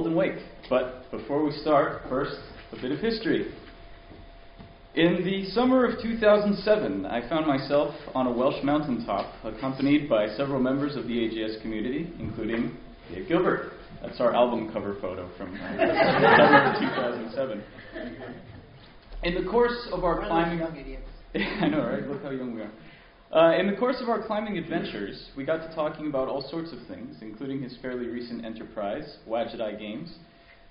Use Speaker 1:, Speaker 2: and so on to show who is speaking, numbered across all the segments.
Speaker 1: Golden Wake. But before we start, first, a bit of history. In the summer of 2007, I found myself on a Welsh mountaintop, accompanied by several members of the AGS community, including Dave Gilbert. That's our album cover photo from September of 2007. In the course of our climbing... I know, right? Look how young we are. In the course of our climbing adventures, we got to talking about all sorts of things, including his fairly recent enterprise, Wadjet Games.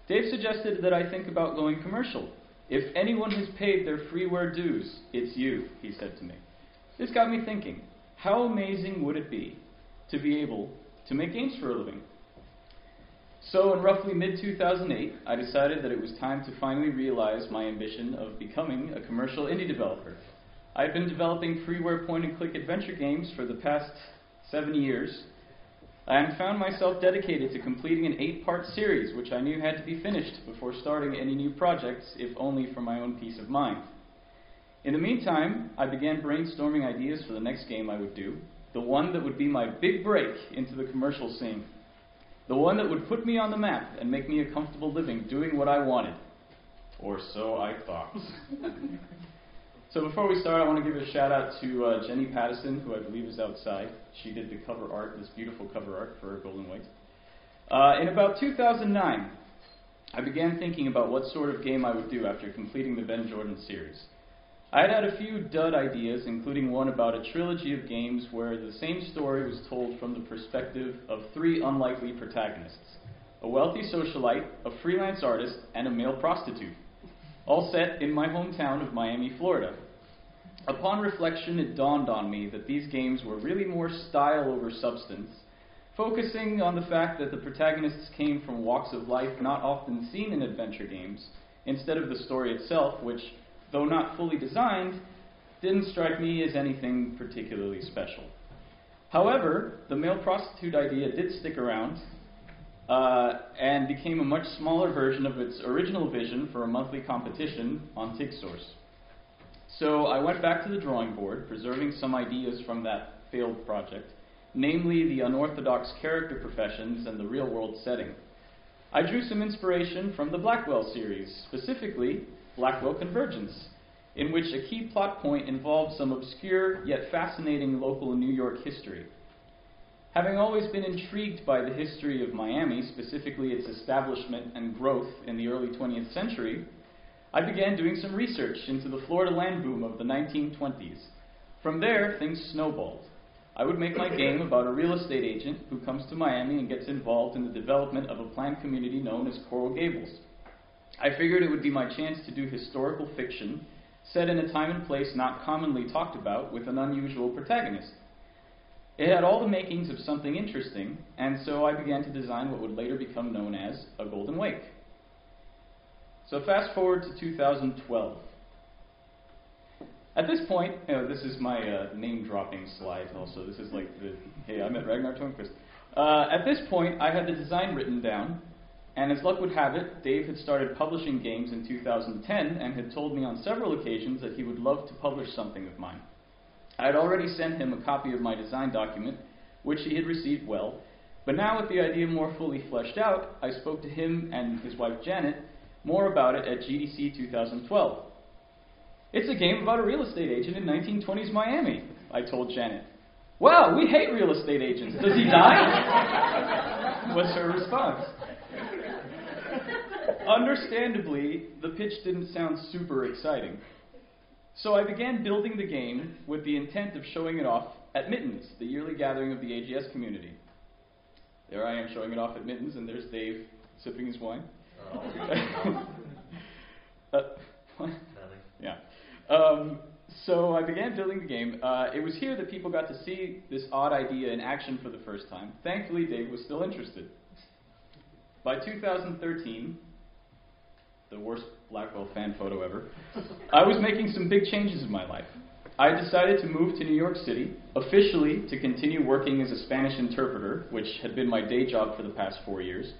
Speaker 1: Dave suggested that I think about going commercial. If anyone has paid their freeware dues, it's you, he said to me. This got me thinking, how amazing would it be to be able to make games for a living? So in roughly mid-2008, I decided that it was time to finally realize my ambition of becoming a commercial indie developer. I've been developing freeware point-and-click adventure games for the past 7 years, and found myself dedicated to completing an 8-part series, which I knew had to be finished before starting any new projects, if only for my own peace of mind. In the meantime, I began brainstorming ideas for the next game I would do, the one that would be my big break into the commercial scene, the one that would put me on the map and make me a comfortable living doing what I wanted. Or so I thought. So before we start, I want to give a shout out to Jenny Pattison, who I believe is outside. She did the cover art, this beautiful cover art for Golden Wake. In about 2009, I began thinking about what sort of game I would do after completing the Ben Jordan series. I had a few dud ideas, including one about a trilogy of games where the same story was told from the perspective of 3 unlikely protagonists: a wealthy socialite, a freelance artist, and a male prostitute, all set in my hometown of Miami, Florida. Upon reflection, it dawned on me that these games were really more style over substance, focusing on the fact that the protagonists came from walks of life not often seen in adventure games, instead of the story itself, which, though not fully designed, didn't strike me as anything particularly special. However, the male prostitute idea did stick around, and became a much smaller version of its original vision for a monthly competition on TigSource. So I went back to the drawing board, preserving some ideas from that failed project, namely the unorthodox character professions and the real-world setting. I drew some inspiration from the Blackwell series, specifically Blackwell Convergence, in which a key plot point involved some obscure yet fascinating local New York history. Having always been intrigued by the history of Miami, specifically its establishment and growth in the early 20th century, I began doing some research into the Florida land boom of the 1920s. From there, things snowballed. I would make my game about a real estate agent who comes to Miami and gets involved in the development of a planned community known as Coral Gables. I figured it would be my chance to do historical fiction set in a time and place not commonly talked about with an unusual protagonist. It had all the makings of something interesting, and so I began to design what would later become known as a Golden Wake. So fast forward to 2012. At this point, this is my name-dropping slide also. This is like the, hey, I met Ragnar Tornquist. At this point, I had the design written down, and as luck would have it, Dave had started publishing games in 2010 and had told me on several occasions that he would love to publish something of mine. I had already sent him a copy of my design document, which he had received well, but now with the idea more fully fleshed out, I spoke to him and his wife Janet more about it at GDC 2012. It's a game about a real estate agent in 1920s Miami, I told Janet. Wow, we hate real estate agents. Does he die? Was her response. Understandably, the pitch didn't sound super exciting. So I began building the game with the intent of showing it off at Mittens, the yearly gathering of the AGS community. There I am showing it off at Mittens, and there's Dave sipping his wine. What? Yeah. So I began building the game. It was here that people got to see this odd idea in action for the first time. Thankfully, Dave was still interested. By 2013, the worst Blackwell fan photo ever, I was making some big changes in my life. I decided to move to New York City, officially to continue working as a Spanish interpreter, which had been my day job for the past 4 years,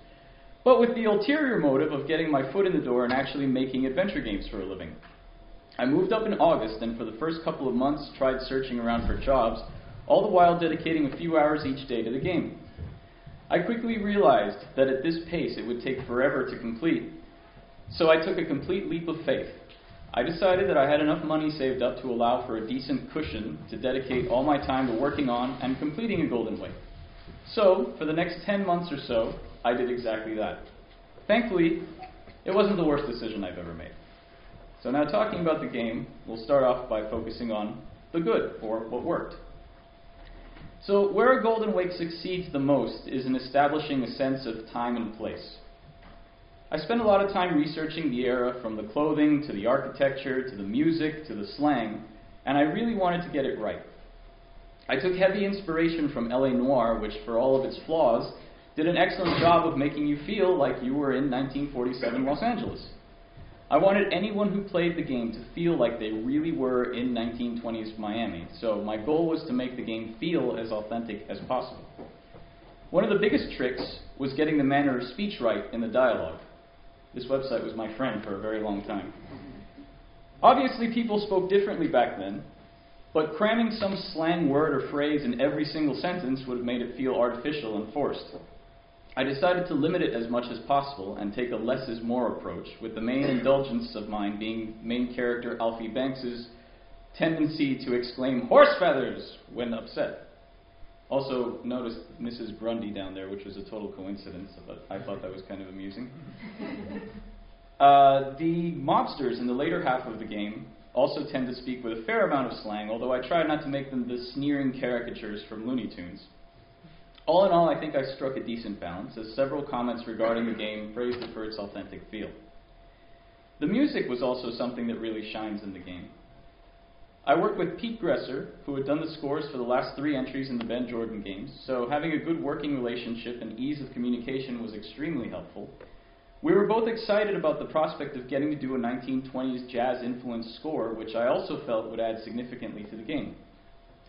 Speaker 1: but with the ulterior motive of getting my foot in the door and actually making adventure games for a living. I moved up in August and for the first couple of months tried searching around for jobs, all the while dedicating a few hours each day to the game. I quickly realized that at this pace it would take forever to complete, so I took a complete leap of faith. I decided that I had enough money saved up to allow for a decent cushion to dedicate all my time to working on and completing a Golden Wake. So, for the next 10 months or so, I did exactly that. Thankfully, it wasn't the worst decision I've ever made. So now talking about the game, we'll start off by focusing on the good, or what worked. So where a Golden Wake succeeds the most is in establishing a sense of time and place. I spent a lot of time researching the era, from the clothing to the architecture to the music to the slang, and I really wanted to get it right. I took heavy inspiration from LA Noire, which for all of its flaws, did an excellent job of making you feel like you were in 1947 Los Angeles. I wanted anyone who played the game to feel like they really were in 1920s Miami, so my goal was to make the game feel as authentic as possible. One of the biggest tricks was getting the manner of speech right in the dialogue. This website was my friend for a very long time. Obviously, people spoke differently back then, but cramming some slang word or phrase in every single sentence would have made it feel artificial and forced. I decided to limit it as much as possible and take a less is more approach, with the main indulgence of mine being main character Alfie Banks's tendency to exclaim "horse feathers" when upset. Also, noticed Mrs. Grundy down there, which was a total coincidence, but I thought that was kind of amusing. The mobsters in the later half of the game also tend to speak with a fair amount of slang, although I try not to make them the sneering caricatures from Looney Tunes. All in all, I think I struck a decent balance, as several comments regarding the game praised it for its authentic feel. The music was also something that really shines in the game. I worked with Pete Gresser, who had done the scores for the last 3 entries in the Ben Jordan games, so having a good working relationship and ease of communication was extremely helpful. We were both excited about the prospect of getting to do a 1920s jazz-influenced score, which I also felt would add significantly to the game.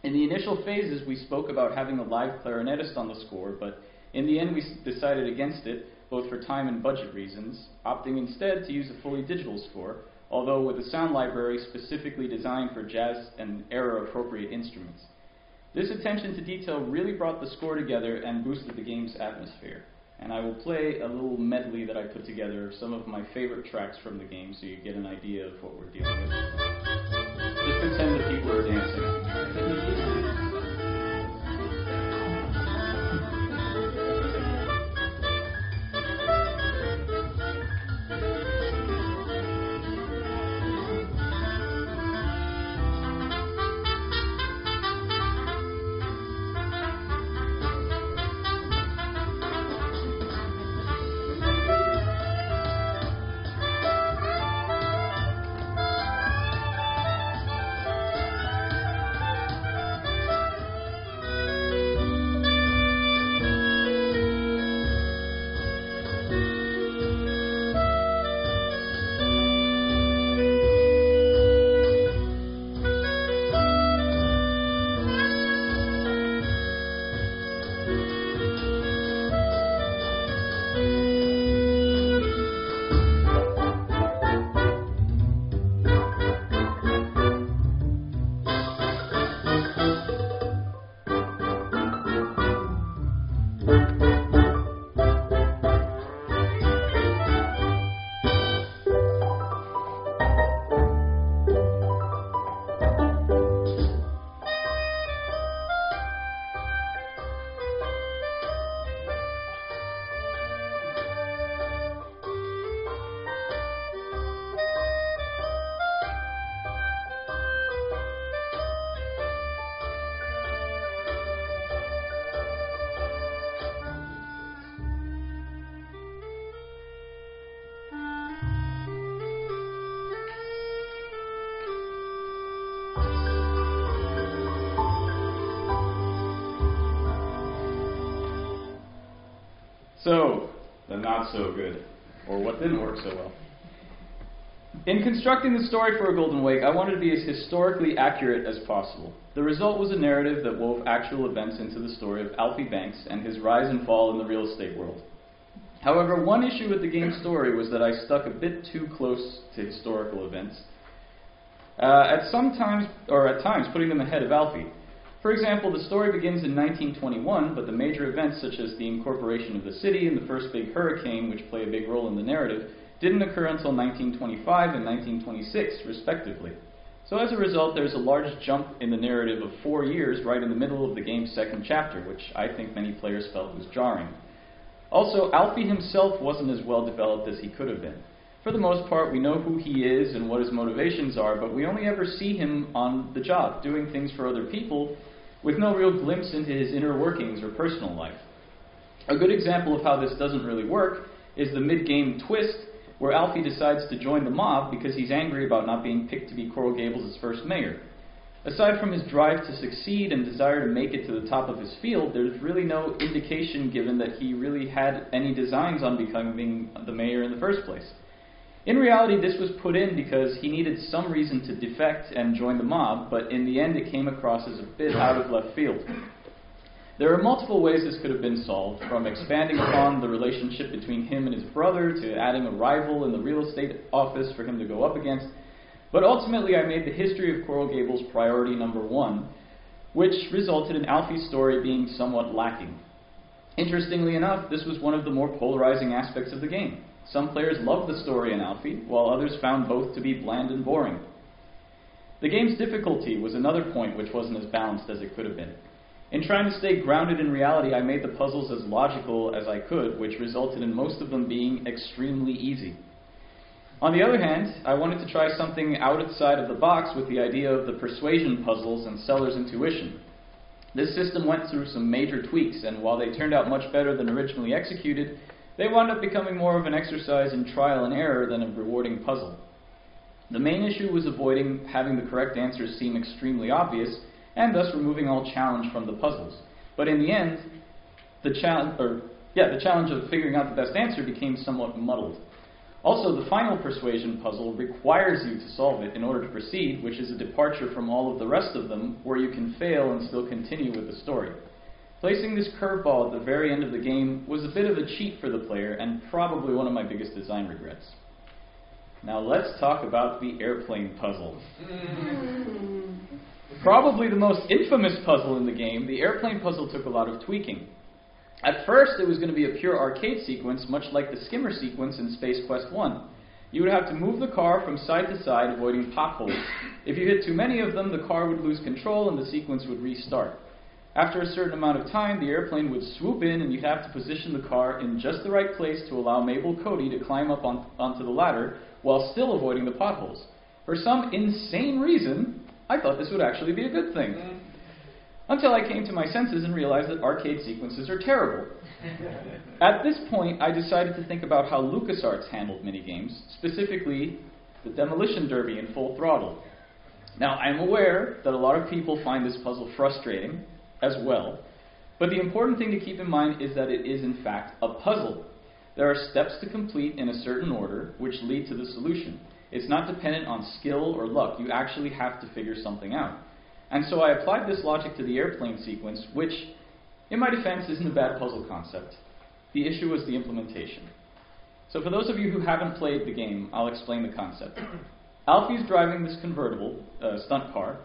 Speaker 1: In the initial phases, we spoke about having a live clarinetist on the score, but in the end we decided against it, both for time and budget reasons, opting instead to use a fully digital score, although with a sound library specifically designed for jazz and era-appropriate instruments. This attention to detail really brought the score together and boosted the game's atmosphere. And I will play a little medley that I put together of some of my favorite tracks from the game so you get an idea of what we're dealing with. Just pretend that people are dancing. So, the not so good, or what didn't work so well. In constructing the story for A Golden Wake, I wanted to be as historically accurate as possible. The result was a narrative that wove actual events into the story of Alfie Banks and his rise and fall in the real estate world. However, one issue with the game's story was that I stuck a bit too close to historical events, at times putting them ahead of Alfie. For example, the story begins in 1921, but the major events such as the incorporation of the city and the first big hurricane, which play a big role in the narrative, didn't occur until 1925 and 1926, respectively. So as a result, there's a large jump in the narrative of 4 years right in the middle of the game's second chapter, which I think many players felt was jarring. Also, Alfie himself wasn't as well developed as he could have been. For the most part, we know who he is and what his motivations are, but we only ever see him on the job, doing things for other people, with no real glimpse into his inner workings or personal life. A good example of how this doesn't really work is the mid-game twist, where Alfie decides to join the mob because he's angry about not being picked to be Coral Gables' first mayor. Aside from his drive to succeed and desire to make it to the top of his field, there's really no indication given that he really had any designs on becoming the mayor in the first place. In reality, this was put in because he needed some reason to defect and join the mob, but in the end it came across as a bit out of left field. There are multiple ways this could have been solved, from expanding upon the relationship between him and his brother to adding a rival in the real estate office for him to go up against, but ultimately I made the history of Coral Gables priority number 1, which resulted in Alfie's story being somewhat lacking. Interestingly enough, this was one of the more polarizing aspects of the game. Some players loved the story in Alfie, while others found both to be bland and boring. The game's difficulty was another point which wasn't as balanced as it could have been. In trying to stay grounded in reality, I made the puzzles as logical as I could, which resulted in most of them being extremely easy. On the other hand, I wanted to try something outside of the box with the idea of the persuasion puzzles and seller's intuition. This system went through some major tweaks, and while they turned out much better than originally executed, they wound up becoming more of an exercise in trial and error than a rewarding puzzle. The main issue was avoiding having the correct answers seem extremely obvious, and thus removing all challenge from the puzzles. But in the end, the challenge of figuring out the best answer became somewhat muddled. Also, the final persuasion puzzle requires you to solve it in order to proceed, which is a departure from all of the rest of them, where you can fail and still continue with the story. Placing this curveball at the very end of the game was a bit of a cheat for the player, and probably one of my biggest design regrets. Now let's talk about the airplane puzzle. Probably the most infamous puzzle in the game, the airplane puzzle took a lot of tweaking. At first, it was going to be a pure arcade sequence, much like the skimmer sequence in Space Quest 1. You would have to move the car from side to side, avoiding potholes. If you hit too many of them, the car would lose control and the sequence would restart. After a certain amount of time, the airplane would swoop in and you'd have to position the car in just the right place to allow Mabel Cody to climb up onto the ladder while still avoiding the potholes. For some insane reason, I thought this would actually be a good thing. Until I came to my senses and realized that arcade sequences are terrible. At this point, I decided to think about how LucasArts handled minigames, specifically the Demolition Derby in Full Throttle. Now, I'm aware that a lot of people find this puzzle frustrating as well, but the important thing to keep in mind is that it is in fact a puzzle. There are steps to complete in a certain order which lead to the solution. It's not dependent on skill or luck. You actually have to figure something out. And so I applied this logic to the airplane sequence, which, in my defense, isn't a bad puzzle concept. The issue was the implementation. So for those of you who haven't played the game, I'll explain the concept. Alfie's driving this convertible stunt car.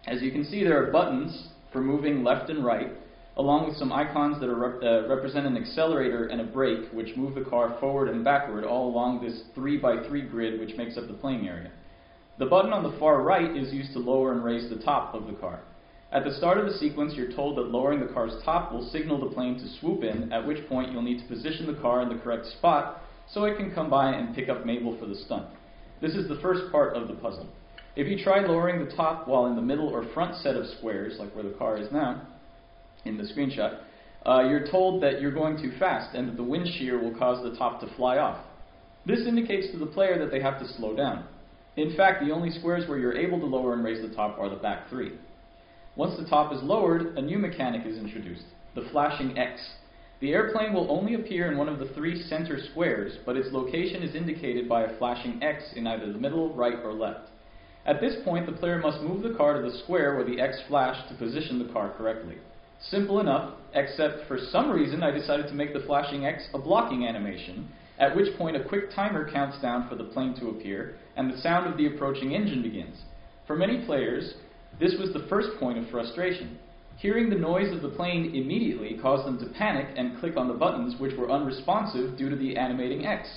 Speaker 1: As you can see, there are buttons for moving left and right, along with some icons that represent an accelerator and a brake, which move the car forward and backward all along this 3x3 grid which makes up the playing area. The button on the far right is used to lower and raise the top of the car. At the start of the sequence, you're told that lowering the car's top will signal the plane to swoop in, at which point you'll need to position the car in the correct spot so it can come by and pick up Mabel for the stunt. This is the first part of the puzzle. If you try lowering the top while in the middle or front set of squares, like where the car is now, in the screenshot, you're told that you're going too fast and that the wind shear will cause the top to fly off. This indicates to the player that they have to slow down. In fact, the only squares where you're able to lower and raise the top are the back three. Once the top is lowered, a new mechanic is introduced, the flashing X. The airplane will only appear in one of the three center squares, but its location is indicated by a flashing X in either the middle, right, or left. At this point, the player must move the car to the square where the X flashed to position the car correctly. Simple enough, except for some reason I decided to make the flashing X a blocking animation, at which point a quick timer counts down for the plane to appear, and the sound of the approaching engine begins. For many players, this was the first point of frustration. Hearing the noise of the plane immediately caused them to panic and click on the buttons, which were unresponsive due to the animating X.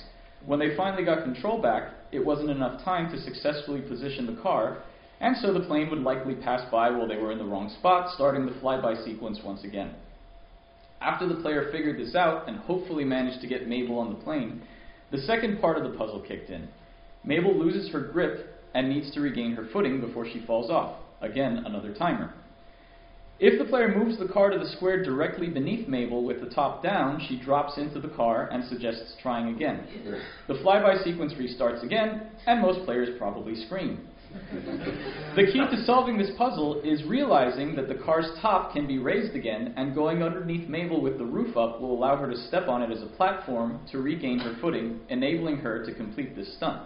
Speaker 1: When they finally got control back, it wasn't enough time to successfully position the car, and so the plane would likely pass by while they were in the wrong spot, starting the flyby sequence once again. After the player figured this out and hopefully managed to get Mabel on the plane, the second part of the puzzle kicked in. Mabel loses her grip and needs to regain her footing before she falls off. Again, another timer. If the player moves the car to the square directly beneath Mabel with the top down, she drops into the car and suggests trying again. The flyby sequence restarts again, and most players probably scream. The key to solving this puzzle is realizing that the car's top can be raised again, and going underneath Mabel with the roof up will allow her to step on it as a platform to regain her footing, enabling her to complete this stunt.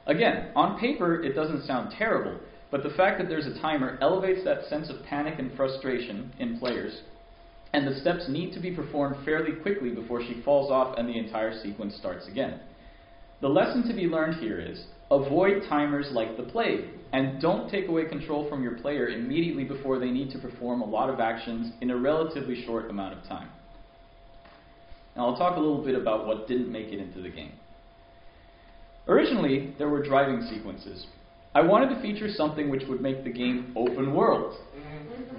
Speaker 1: Again, on paper it doesn't sound terrible, but the fact that there's a timer elevates that sense of panic and frustration in players, and the steps need to be performed fairly quickly before she falls off and the entire sequence starts again. The lesson to be learned here is, avoid timers like the plague, and don't take away control from your player immediately before they need to perform a lot of actions in a relatively short amount of time. Now I'll talk a little bit about what didn't make it into the game. Originally, there were driving sequences. I wanted to feature something which would make the game open world,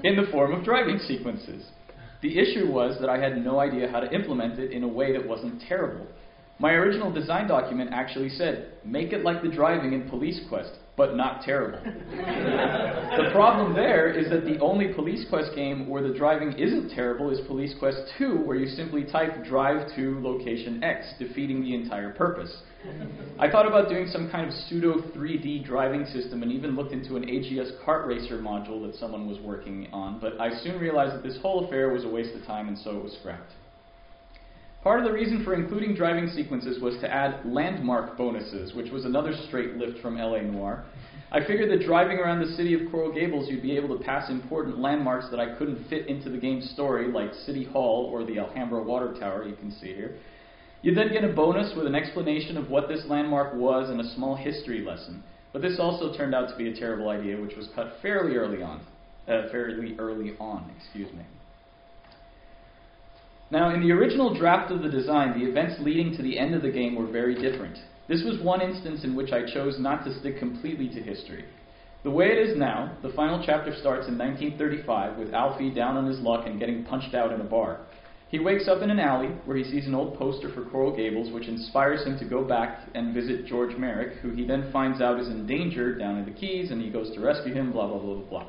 Speaker 1: in the form of driving sequences. The issue was that I had no idea how to implement it in a way that wasn't terrible. My original design document actually said, make it like the driving in Police Quest, but not terrible. The problem there is that the only Police Quest game where the driving isn't terrible is Police Quest 2, where you simply type drive to location X, defeating the entire purpose. I thought about doing some kind of pseudo 3D driving system and even looked into an AGS kart racer module that someone was working on, but I soon realized that this whole affair was a waste of time, and so it was scrapped. Part of the reason for including driving sequences was to add landmark bonuses, which was another straight lift from LA Noire. I figured that driving around the city of Coral Gables, you'd be able to pass important landmarks that I couldn't fit into the game's story, like City Hall or the Alhambra Water Tower you can see here. You'd then get a bonus with an explanation of what this landmark was and a small history lesson. But this also turned out to be a terrible idea, which was cut fairly early on. Now, in the original draft of the design, the events leading to the end of the game were very different. This was one instance in which I chose not to stick completely to history. The way it is now, the final chapter starts in 1935 with Alfie down on his luck and getting punched out in a bar. He wakes up in an alley where he sees an old poster for Coral Gables, which inspires him to go back and visit George Merrick, who he then finds out is in danger down in the Keys, and he goes to rescue him, blah, blah, blah, blah,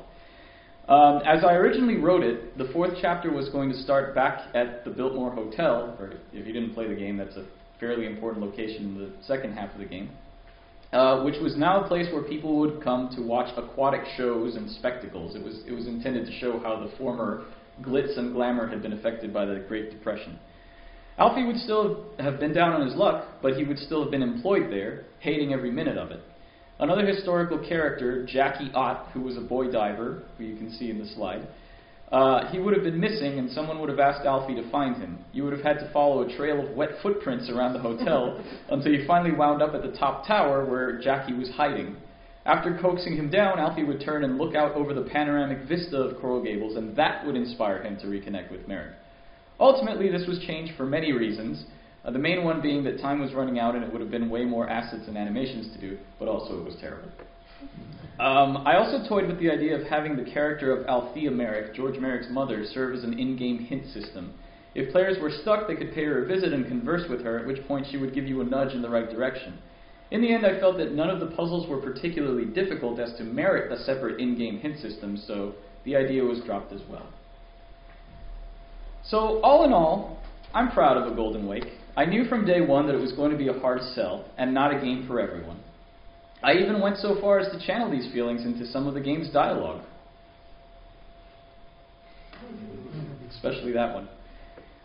Speaker 1: blah. As I originally wrote it, the fourth chapter was going to start back at the Biltmore Hotel, or if you didn't play the game, that's a fairly important location in the second half of the game, which was now a place where people would come to watch aquatic shows and spectacles. It was intended to show how the former glitz and glamour had been affected by the Great Depression. Alfie would still have been down on his luck, but he would still have been employed there, hating every minute of it. Another historical character, Jackie Ott, who was a boy diver, who you can see in the slide, he would have been missing, and someone would have asked Alfie to find him. You would have had to follow a trail of wet footprints around the hotel until you finally wound up at the top tower where Jackie was hiding. After coaxing him down, Alfie would turn and look out over the panoramic vista of Coral Gables, and that would inspire him to reconnect with Merrick. Ultimately, this was changed for many reasons. The main one being that time was running out and it would have been way more assets and animations to do, but also it was terrible. I also toyed with the idea of having the character of Althea Merrick, George Merrick's mother, serve as an in-game hint system. If players were stuck, they could pay her a visit and converse with her, at which point she would give you a nudge in the right direction. In the end, I felt that none of the puzzles were particularly difficult as to merit a separate in-game hint system, so the idea was dropped as well. So, all in all, I'm proud of A Golden Wake. I knew from day one that it was going to be a hard sell, and not a game for everyone. I even went so far as to channel these feelings into some of the game's dialogue. Especially that one.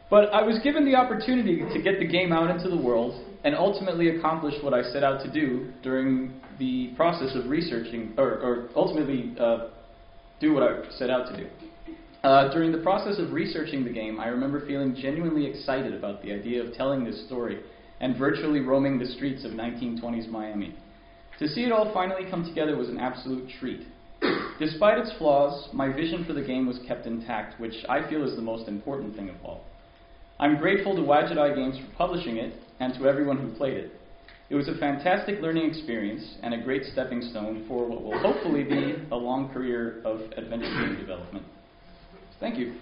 Speaker 1: But I was given the opportunity to get the game out into the world, and ultimately accomplish what I set out to do during the process of researching, do what I set out to do. During the process of researching the game, I remember feeling genuinely excited about the idea of telling this story and virtually roaming the streets of 1920s Miami. To see it all finally come together was an absolute treat. Despite its flaws, my vision for the game was kept intact, which I feel is the most important thing of all. I'm grateful to Wadjet Games for publishing it, and to everyone who played it. It was a fantastic learning experience, and a great stepping stone for what will hopefully be a long career of adventure game development. Thank you.